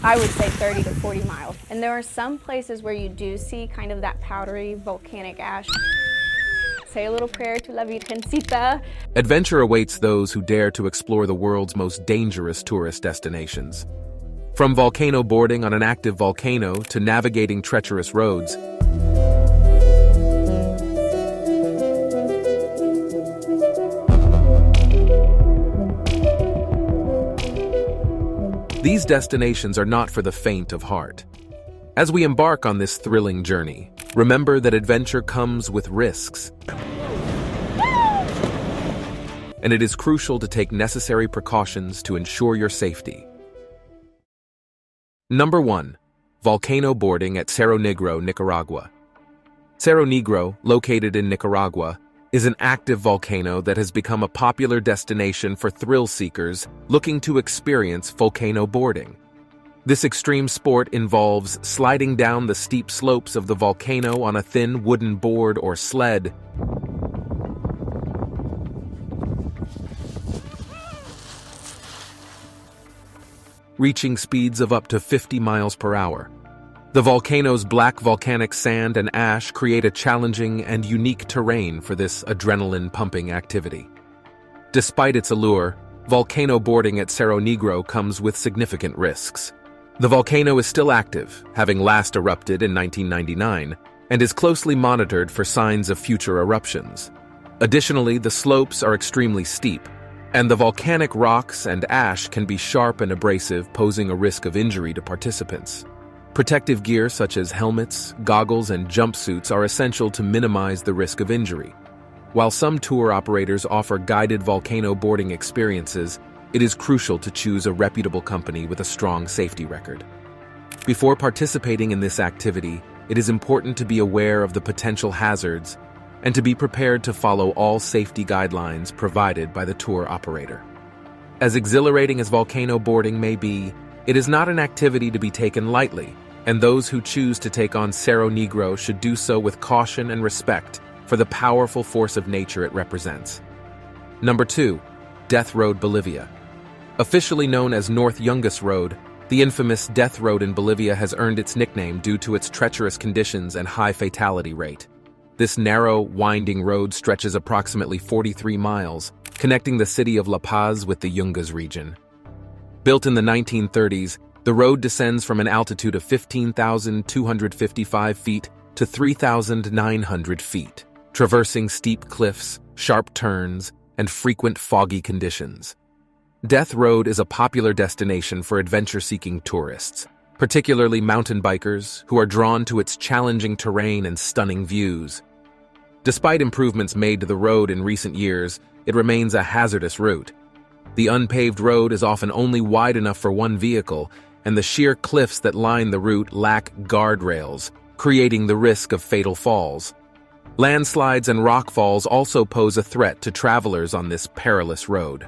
I would say 30 to 40 miles. And there are some places where you do see kind of that powdery volcanic ash. Say a little prayer to La Virgencita. Adventure awaits those who dare to explore the world's most dangerous tourist destinations. From volcano boarding on an active volcano to navigating treacherous roads, these destinations are not for the faint of heart. As we embark on this thrilling journey, remember that adventure comes with risks. And it is crucial to take necessary precautions to ensure your safety. Number 1. Volcano boarding at Cerro Negro, Nicaragua. Cerro Negro, located in Nicaragua, is an active volcano that has become a popular destination for thrill seekers looking to experience volcano boarding. This extreme sport involves sliding down the steep slopes of the volcano on a thin wooden board or sled, reaching speeds of up to 50 miles per hour. The volcano's black volcanic sand and ash create a challenging and unique terrain for this adrenaline-pumping activity. Despite its allure, volcano boarding at Cerro Negro comes with significant risks. The volcano is still active, having last erupted in 1999, and is closely monitored for signs of future eruptions. Additionally, the slopes are extremely steep, and the volcanic rocks and ash can be sharp and abrasive, posing a risk of injury to participants. Protective gear such as helmets, goggles, and jumpsuits are essential to minimize the risk of injury. While some tour operators offer guided volcano boarding experiences, it is crucial to choose a reputable company with a strong safety record. Before participating in this activity, it is important to be aware of the potential hazards and to be prepared to follow all safety guidelines provided by the tour operator. As exhilarating as volcano boarding may be, it is not an activity to be taken lightly, and those who choose to take on Cerro Negro should do so with caution and respect for the powerful force of nature it represents. Number 2. Death Road, Bolivia. Officially known as North Yungas Road, the infamous Death Road in Bolivia has earned its nickname due to its treacherous conditions and high fatality rate. This narrow, winding road stretches approximately 43 miles, connecting the city of La Paz with the Yungas region. Built in the 1930s, the road descends from an altitude of 15,255 feet to 3,900 feet, traversing steep cliffs, sharp turns, and frequent foggy conditions. Death Road is a popular destination for adventure-seeking tourists, particularly mountain bikers who are drawn to its challenging terrain and stunning views. Despite improvements made to the road in recent years, it remains a hazardous route. The unpaved road is often only wide enough for one vehicle, and the sheer cliffs that line the route lack guardrails, creating the risk of fatal falls. Landslides and rockfalls also pose a threat to travelers on this perilous road.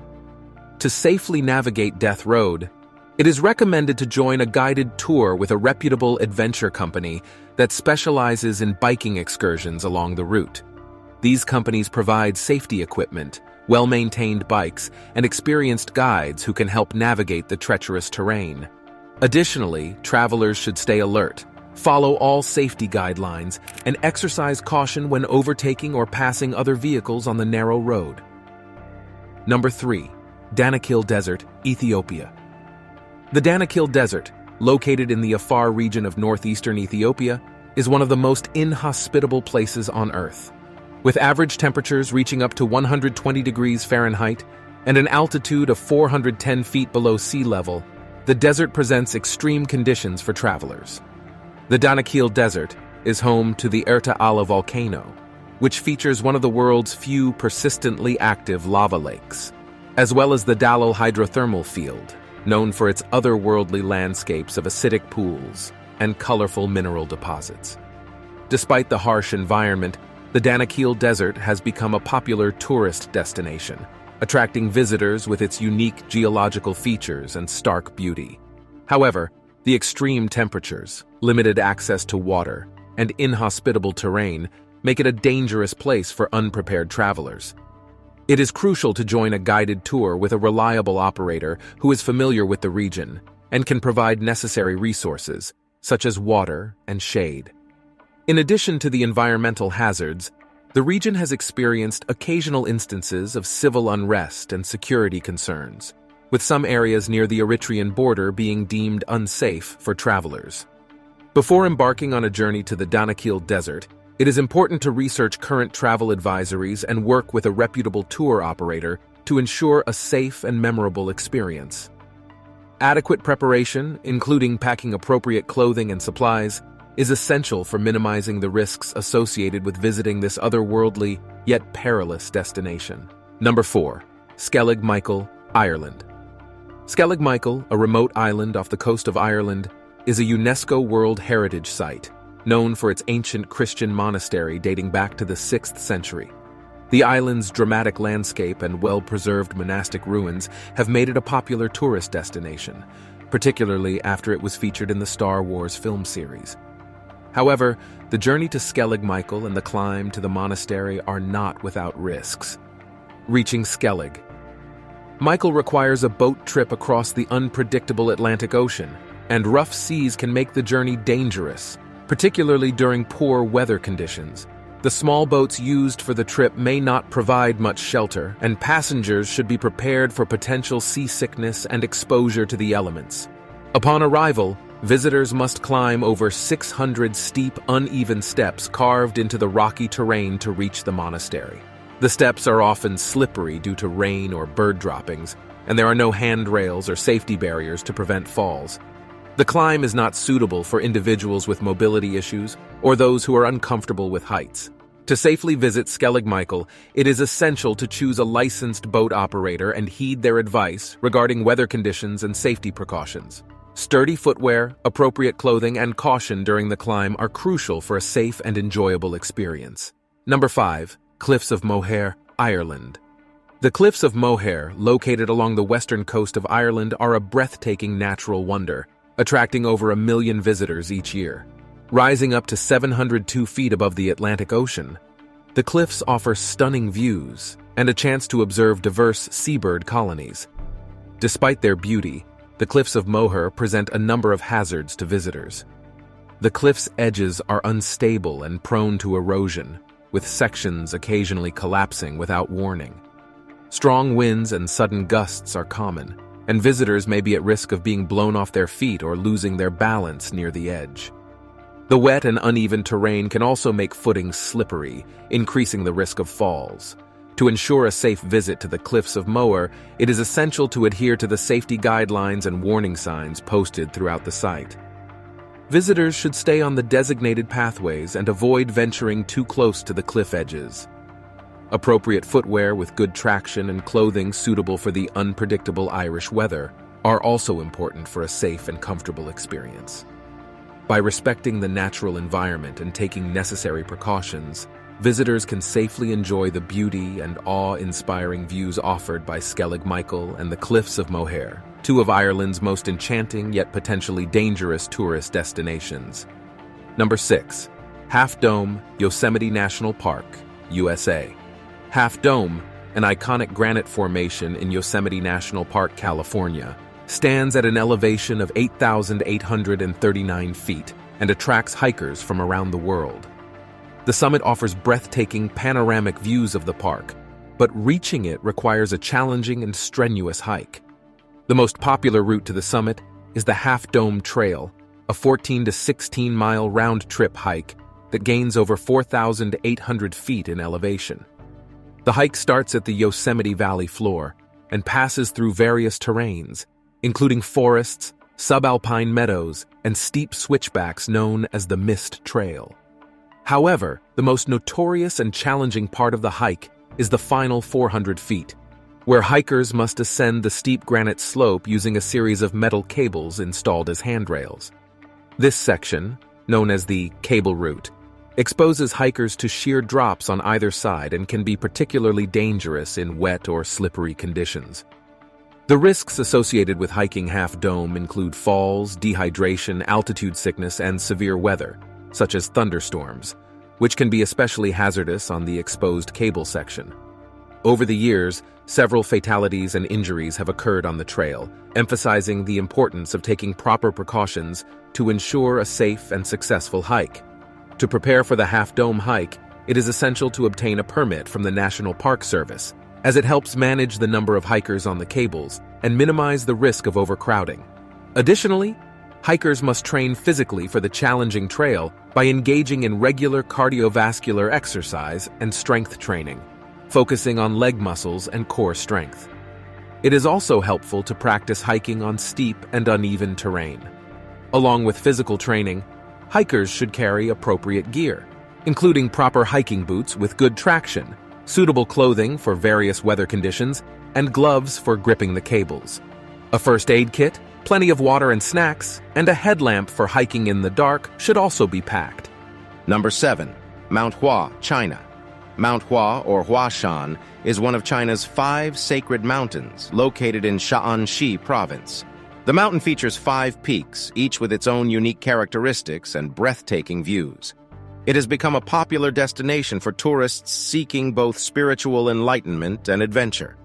To safely navigate Death Road, it is recommended to join a guided tour with a reputable adventure company that specializes in biking excursions along the route. These companies provide safety equipment, well-maintained bikes, and experienced guides who can help navigate the treacherous terrain. Additionally, travelers should stay alert, follow all safety guidelines, and exercise caution when overtaking or passing other vehicles on the narrow road. Number 3. Danakil Desert, Ethiopia. The Danakil Desert, located in the Afar region of northeastern Ethiopia, is one of the most inhospitable places on Earth. With average temperatures reaching up to 120 degrees Fahrenheit and an altitude of 410 feet below sea level, the desert presents extreme conditions for travelers. The Danakil Desert is home to the Erta Allah volcano, which features one of the world's few persistently active lava lakes, as well as the Dalal hydrothermal field, known for its otherworldly landscapes of acidic pools and colorful mineral deposits. Despite the harsh environment, the Danakil Desert has become a popular tourist destination, attracting visitors with its unique geological features and stark beauty. However, the extreme temperatures, limited access to water, and inhospitable terrain make it a dangerous place for unprepared travelers. It is crucial to join a guided tour with a reliable operator who is familiar with the region and can provide necessary resources, such as water and shade. In addition to the environmental hazards, the region has experienced occasional instances of civil unrest and security concerns, with some areas near the Eritrean border being deemed unsafe for travelers. Before embarking on a journey to the Danakil Desert, it is important to research current travel advisories and work with a reputable tour operator to ensure a safe and memorable experience. Adequate preparation, including packing appropriate clothing and supplies, is essential for minimizing the risks associated with visiting this otherworldly yet perilous destination. Number 4. Skellig Michael, Ireland. Skellig Michael, a remote island off the coast of Ireland, is a UNESCO World Heritage Site, known for its ancient Christian monastery dating back to the 6th century. The island's dramatic landscape and well-preserved monastic ruins have made it a popular tourist destination, particularly after it was featured in the Star Wars film series. However, the journey to Skellig Michael and the climb to the monastery are not without risks. Reaching Skellig. Michael requires a boat trip across the unpredictable Atlantic Ocean, and rough seas can make the journey dangerous, particularly during poor weather conditions. The small boats used for the trip may not provide much shelter, and passengers should be prepared for potential seasickness and exposure to the elements. Upon arrival, visitors must climb over 600 steep, uneven steps carved into the rocky terrain to reach the monastery. The steps are often slippery due to rain or bird droppings, and there are no handrails or safety barriers to prevent falls. The climb is not suitable for individuals with mobility issues or those who are uncomfortable with heights. To safely visit Skellig Michael, it is essential to choose a licensed boat operator and heed their advice regarding weather conditions and safety precautions. Sturdy footwear, appropriate clothing, and caution during the climb are crucial for a safe and enjoyable experience. Number 5. Cliffs of Moher, Ireland. The Cliffs of Moher, located along the western coast of Ireland, are a breathtaking natural wonder, attracting over 1 million visitors each year. Rising up to 702 feet above the Atlantic Ocean, the cliffs offer stunning views and a chance to observe diverse seabird colonies. Despite their beauty, the Cliffs of Moher present a number of hazards to visitors. The cliff's edges are unstable and prone to erosion, with sections occasionally collapsing without warning. Strong winds and sudden gusts are common, and visitors may be at risk of being blown off their feet or losing their balance near the edge. The wet and uneven terrain can also make footing slippery, increasing the risk of falls. To ensure a safe visit to the Cliffs of Moher, it is essential to adhere to the safety guidelines and warning signs posted throughout the site. Visitors should stay on the designated pathways and avoid venturing too close to the cliff edges. Appropriate footwear with good traction and clothing suitable for the unpredictable Irish weather are also important for a safe and comfortable experience. By respecting the natural environment and taking necessary precautions, visitors can safely enjoy the beauty and awe-inspiring views offered by Skellig Michael and the Cliffs of Moher, two of Ireland's most enchanting yet potentially dangerous tourist destinations. Number 6. Half Dome, Yosemite National Park, USA. Half Dome, an iconic granite formation in Yosemite National Park, California, stands at an elevation of 8,839 feet and attracts hikers from around the world. The summit offers breathtaking panoramic views of the park, but reaching it requires a challenging and strenuous hike. The most popular route to the summit is the Half Dome Trail, a 14 to 16-mile round-trip hike that gains over 4,800 feet in elevation. The hike starts at the Yosemite Valley floor and passes through various terrains, including forests, subalpine meadows, and steep switchbacks known as the Mist Trail. However, the most notorious and challenging part of the hike is the final 400 feet, where hikers must ascend the steep granite slope using a series of metal cables installed as handrails. This section, known as the cable route, exposes hikers to sheer drops on either side and can be particularly dangerous in wet or slippery conditions. The risks associated with hiking Half Dome include falls, dehydration, altitude sickness, and severe weather, such as thunderstorms, which can be especially hazardous on the exposed cable section. Over the years, several fatalities and injuries have occurred on the trail, emphasizing the importance of taking proper precautions to ensure a safe and successful hike. To prepare for the Half Dome hike, it is essential to obtain a permit from the National Park Service, as it helps manage the number of hikers on the cables and minimize the risk of overcrowding. Additionally, hikers must train physically for the challenging trail by engaging in regular cardiovascular exercise and strength training, focusing on leg muscles and core strength. It is also helpful to practice hiking on steep and uneven terrain. Along with physical training, hikers should carry appropriate gear, including proper hiking boots with good traction, suitable clothing for various weather conditions, and gloves for gripping the cables. A first aid kit, plenty of water and snacks, and a headlamp for hiking in the dark should also be packed. Number 7. Mount Hua, China. Mount Hua, or Huashan, is one of China's 5 sacred mountains located in Shaanxi province. The mountain features 5 peaks, each with its own unique characteristics and breathtaking views. It has become a popular destination for tourists seeking both spiritual enlightenment and adventure.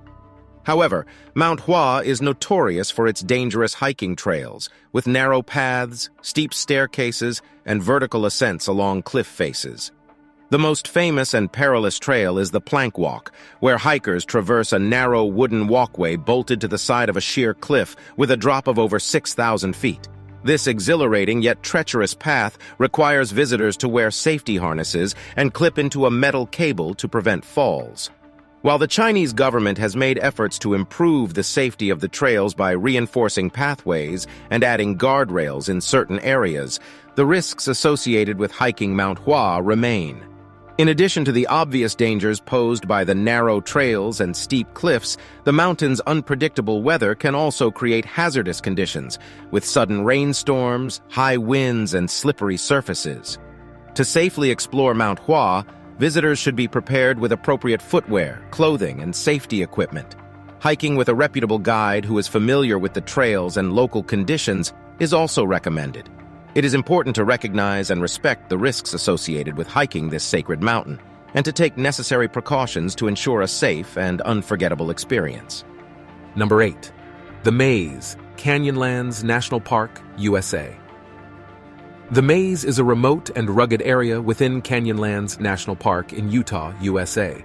However, Mount Hua is notorious for its dangerous hiking trails, with narrow paths, steep staircases, and vertical ascents along cliff faces. The most famous and perilous trail is the Plank Walk, where hikers traverse a narrow wooden walkway bolted to the side of a sheer cliff with a drop of over 6,000 feet. This exhilarating yet treacherous path requires visitors to wear safety harnesses and clip into a metal cable to prevent falls. While the Chinese government has made efforts to improve the safety of the trails by reinforcing pathways and adding guardrails in certain areas, the risks associated with hiking Mount Hua remain. In addition to the obvious dangers posed by the narrow trails and steep cliffs, the mountain's unpredictable weather can also create hazardous conditions, with sudden rainstorms, high winds, and slippery surfaces. To safely explore Mount Hua, visitors should be prepared with appropriate footwear, clothing, and safety equipment. Hiking with a reputable guide who is familiar with the trails and local conditions is also recommended. It is important to recognize and respect the risks associated with hiking this sacred mountain, and to take necessary precautions to ensure a safe and unforgettable experience. Number 8. The Maze, Canyonlands National Park, USA. The Maze is a remote and rugged area within Canyonlands National Park in Utah, USA.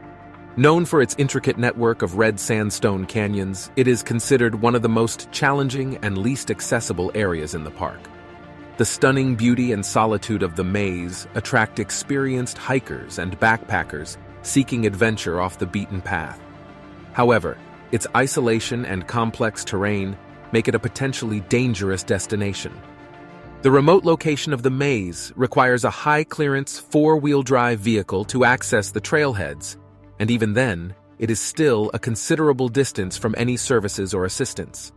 Known for its intricate network of red sandstone canyons, it is considered one of the most challenging and least accessible areas in the park. The stunning beauty and solitude of the Maze attract experienced hikers and backpackers seeking adventure off the beaten path. However, its isolation and complex terrain make it a potentially dangerous destination. The remote location of the Maze requires a high-clearance four-wheel drive vehicle to access the trailheads, and even then, it is still a considerable distance from any services or assistance.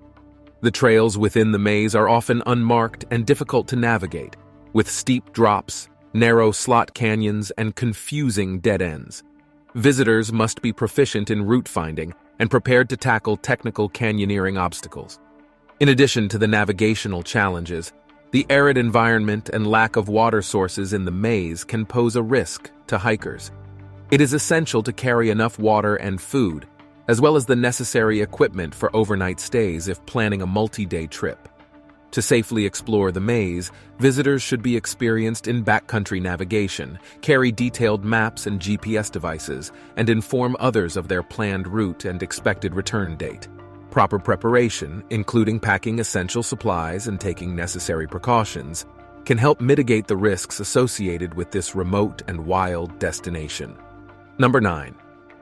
The trails within the Maze are often unmarked and difficult to navigate, with steep drops, narrow slot canyons, and confusing dead ends. Visitors must be proficient in route finding and prepared to tackle technical canyoneering obstacles. In addition to the navigational challenges, the arid environment and lack of water sources in the Maze can pose a risk to hikers. It is essential to carry enough water and food, as well as the necessary equipment for overnight stays if planning a multi-day trip. To safely explore the Maze, visitors should be experienced in backcountry navigation, carry detailed maps and GPS devices, and inform others of their planned route and expected return date. Proper preparation, including packing essential supplies and taking necessary precautions, can help mitigate the risks associated with this remote and wild destination. Number 9.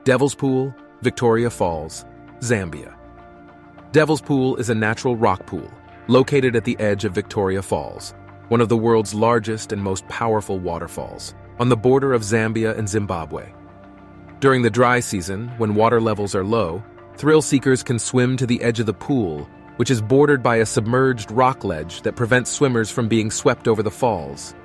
Devil's Pool, Victoria Falls, Zambia. Devil's Pool is a natural rock pool located at the edge of Victoria Falls, one of the world's largest and most powerful waterfalls, on the border of Zambia and Zimbabwe. During the dry season, when water levels are low, thrill seekers can swim to the edge of the pool, which is bordered by a submerged rock ledge that prevents swimmers from being swept over the falls.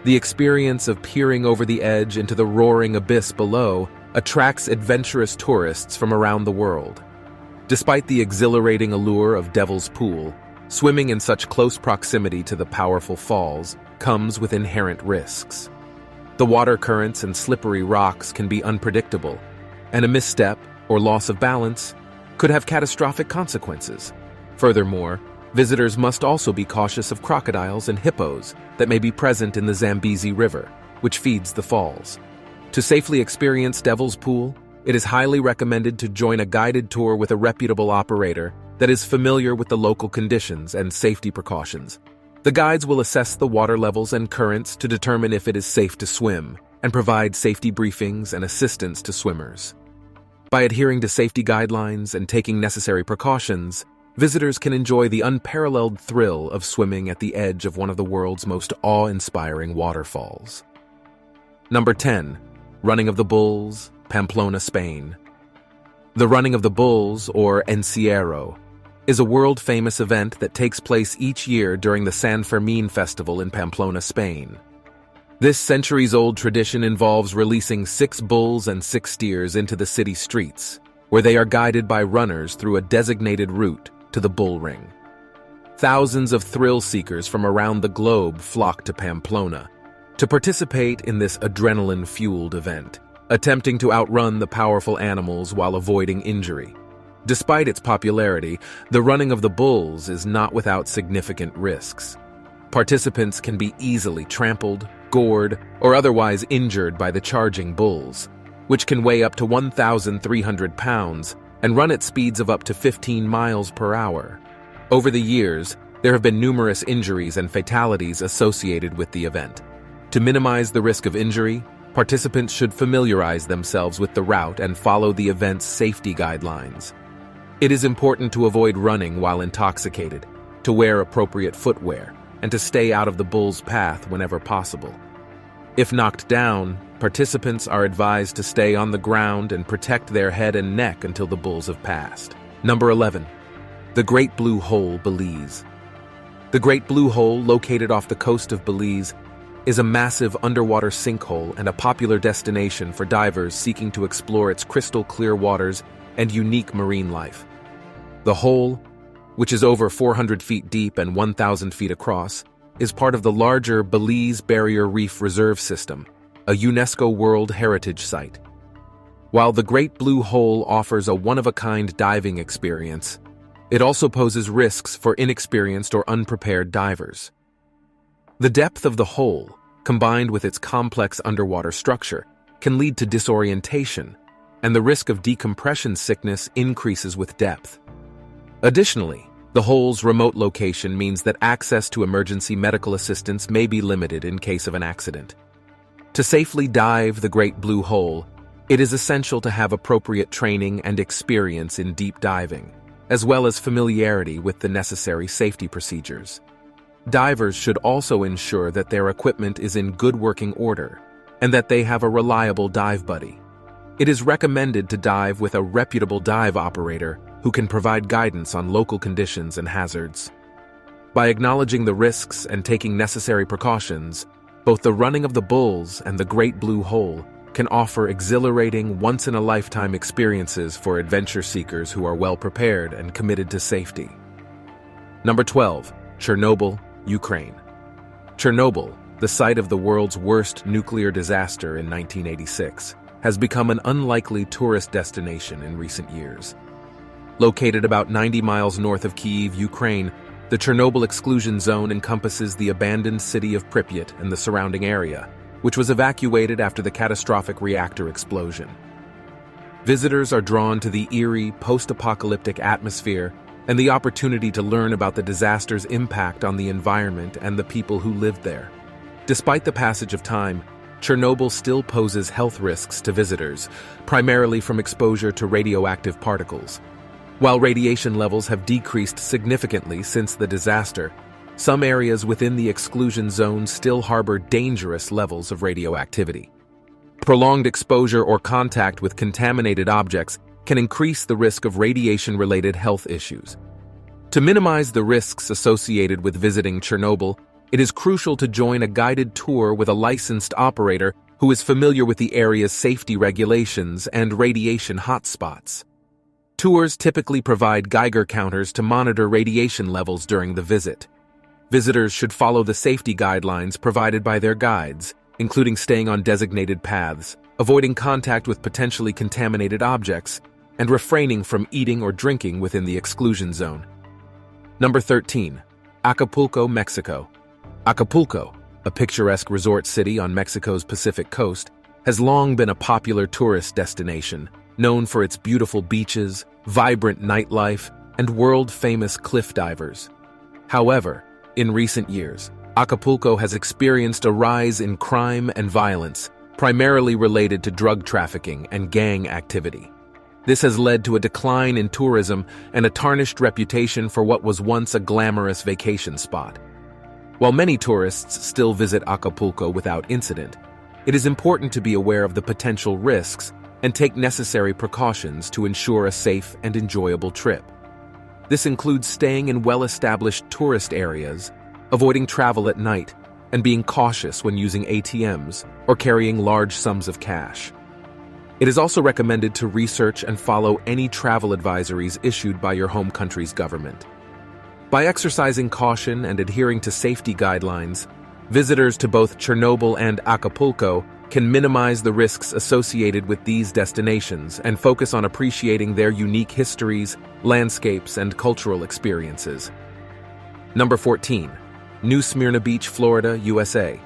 The experience of peering over the edge into the roaring abyss below attracts adventurous tourists from around the world. Despite the exhilarating allure of Devil's Pool, swimming in such close proximity to the powerful falls comes with inherent risks. The water currents and slippery rocks can be unpredictable, and a misstep, or loss of balance could have catastrophic consequences. Furthermore, visitors must also be cautious of crocodiles and hippos that may be present in the Zambezi River, which feeds the falls. To safely experience Devil's Pool, it is highly recommended to join a guided tour with a reputable operator that is familiar with the local conditions and safety precautions. The guides will assess the water levels and currents to determine if it is safe to swim and provide safety briefings and assistance to swimmers. By adhering to safety guidelines and taking necessary precautions, visitors can enjoy the unparalleled thrill of swimming at the edge of one of the world's most awe-inspiring waterfalls. Number 10. Running of the Bulls, Pamplona, Spain. The Running of the Bulls, or Encierro, is a world-famous event that takes place each year during the San Fermín festival in Pamplona, Spain. This centuries-old tradition involves releasing 6 bulls and 6 steers into the city streets, where they are guided by runners through a designated route to the bull ring. Thousands of thrill-seekers from around the globe flock to Pamplona to participate in this adrenaline-fueled event, attempting to outrun the powerful animals while avoiding injury. Despite its popularity, the running of the bulls is not without significant risks. Participants can be easily trampled, gored, or otherwise injured by the charging bulls, which can weigh up to 1,300 pounds and run at speeds of up to 15 miles per hour. Over the years, there have been numerous injuries and fatalities associated with the event. To minimize the risk of injury, participants should familiarize themselves with the route and follow the event's safety guidelines. It is important to avoid running while intoxicated, to wear appropriate footwear, and to stay out of the bull's path whenever possible. If knocked down, participants are advised to stay on the ground and protect their head and neck until the bulls have passed. Number 11. The Great Blue Hole, Belize. The Great Blue Hole, located off the coast of Belize, is a massive underwater sinkhole and a popular destination for divers seeking to explore its crystal-clear waters and unique marine life. The hole, which is over 400 feet deep and 1,000 feet across, is part of the larger Belize Barrier Reef Reserve System, a UNESCO World Heritage Site. While the Great Blue Hole offers a one-of-a-kind diving experience, it also poses risks for inexperienced or unprepared divers. The depth of the hole, combined with its complex underwater structure, can lead to disorientation, and the risk of decompression sickness increases with depth. Additionally, the hole's remote location means that access to emergency medical assistance may be limited in case of an accident. To safely dive the Great Blue Hole, it is essential to have appropriate training and experience in deep diving, as well as familiarity with the necessary safety procedures. Divers should also ensure that their equipment is in good working order and that they have a reliable dive buddy. It is recommended to dive with a reputable dive operator who can provide guidance on local conditions and hazards. By acknowledging the risks and taking necessary precautions, both the Running of the Bulls and the Great Blue Hole can offer exhilarating, once-in-a-lifetime experiences for adventure seekers who are well prepared and committed to safety. Number 12. Chernobyl, Ukraine. Chernobyl, the site of the world's worst nuclear disaster in 1986, has become an unlikely tourist destination in recent years. Located about 90 miles north of Kyiv, Ukraine, the Chernobyl exclusion zone encompasses the abandoned city of Pripyat and the surrounding area, which was evacuated after the catastrophic reactor explosion. Visitors are drawn to the eerie, post-apocalyptic atmosphere and the opportunity to learn about the disaster's impact on the environment and the people who lived there. Despite the passage of time, Chernobyl still poses health risks to visitors, primarily from exposure to radioactive particles. While radiation levels have decreased significantly since the disaster, some areas within the exclusion zone still harbor dangerous levels of radioactivity. Prolonged exposure or contact with contaminated objects can increase the risk of radiation-related health issues. To minimize the risks associated with visiting Chernobyl, it is crucial to join a guided tour with a licensed operator who is familiar with the area's safety regulations and radiation hotspots. Tours typically provide Geiger counters to monitor radiation levels during the visit. Visitors should follow the safety guidelines provided by their guides, including staying on designated paths, avoiding contact with potentially contaminated objects, and refraining from eating or drinking within the exclusion zone. Number 13. Acapulco, Mexico. Acapulco, a picturesque resort city on Mexico's Pacific coast, has long been a popular tourist destination, known for its beautiful beaches, vibrant nightlife, and world-famous cliff divers. However, in recent years, Acapulco has experienced a rise in crime and violence, primarily related to drug trafficking and gang activity. This has led to a decline in tourism and a tarnished reputation for what was once a glamorous vacation spot. While many tourists still visit Acapulco without incident, it is important to be aware of the potential risks and take necessary precautions to ensure a safe and enjoyable trip. This includes staying in well-established tourist areas, avoiding travel at night, and being cautious when using ATMs or carrying large sums of cash. It is also recommended to research and follow any travel advisories issued by your home country's government. By exercising caution and adhering to safety guidelines, visitors to both Chernobyl and Acapulco can minimize the risks associated with these destinations and focus on appreciating their unique histories, landscapes, and cultural experiences. Number 14. New Smyrna Beach, Florida, USA.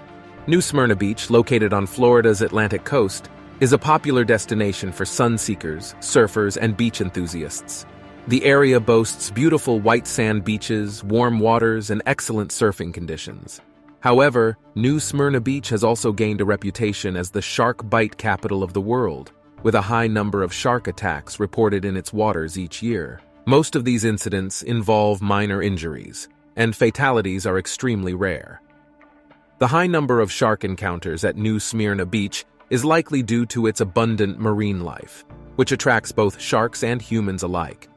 New Smyrna Beach, located on Florida's Atlantic coast, is a popular destination for sun-seekers, surfers, and beach enthusiasts. The area boasts beautiful white sand beaches, warm waters, and excellent surfing conditions. However, New Smyrna Beach has also gained a reputation as the shark bite capital of the world, with a high number of shark attacks reported in its waters each year. Most of these incidents involve minor injuries, and fatalities are extremely rare. The high number of shark encounters at New Smyrna Beach is likely due to its abundant marine life, which attracts both sharks and humans alike.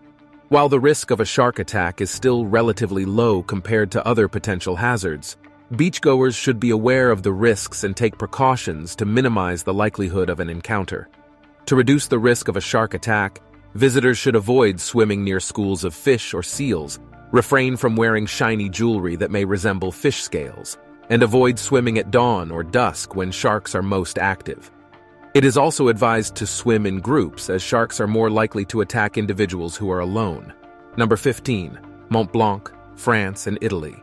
While the risk of a shark attack is still relatively low compared to other potential hazards, beachgoers should be aware of the risks and take precautions to minimize the likelihood of an encounter. To reduce the risk of a shark attack, visitors should avoid swimming near schools of fish or seals, refrain from wearing shiny jewelry that may resemble fish scales, and avoid swimming at dawn or dusk when sharks are most active. It is also advised to swim in groups, as sharks are more likely to attack individuals who are alone. Number 15. Mont Blanc, France and Italy.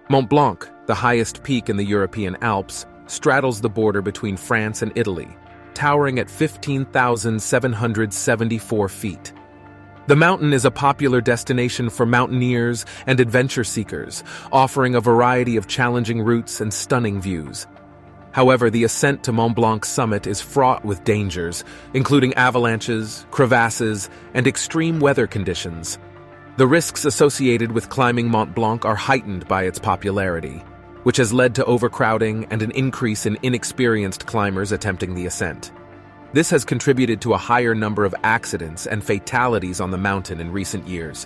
Mont Blanc, the highest peak in the European Alps, straddles the border between France and Italy, towering at 15,774 feet. The mountain is a popular destination for mountaineers and adventure seekers, offering a variety of challenging routes and stunning views. However, the ascent to Mont Blanc's summit is fraught with dangers, including avalanches, crevasses, and extreme weather conditions. The risks associated with climbing Mont Blanc are heightened by its popularity, which has led to overcrowding and an increase in inexperienced climbers attempting the ascent. This has contributed to a higher number of accidents and fatalities on the mountain in recent years.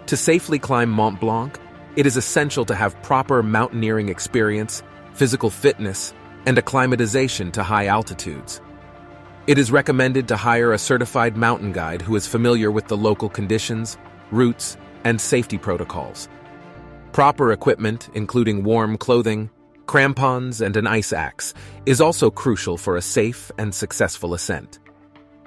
To safely climb Mont Blanc, it is essential to have proper mountaineering experience, physical fitness, and acclimatization to high altitudes. It is recommended to hire a certified mountain guide who is familiar with the local conditions, routes, and safety protocols. Proper equipment, including warm clothing, crampons, and an ice axe, is also crucial for a safe and successful ascent.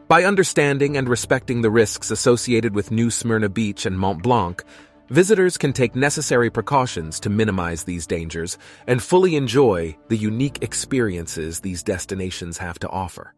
By understanding and respecting the risks associated with New Smyrna Beach and Mont Blanc, visitors can take necessary precautions to minimize these dangers and fully enjoy the unique experiences these destinations have to offer.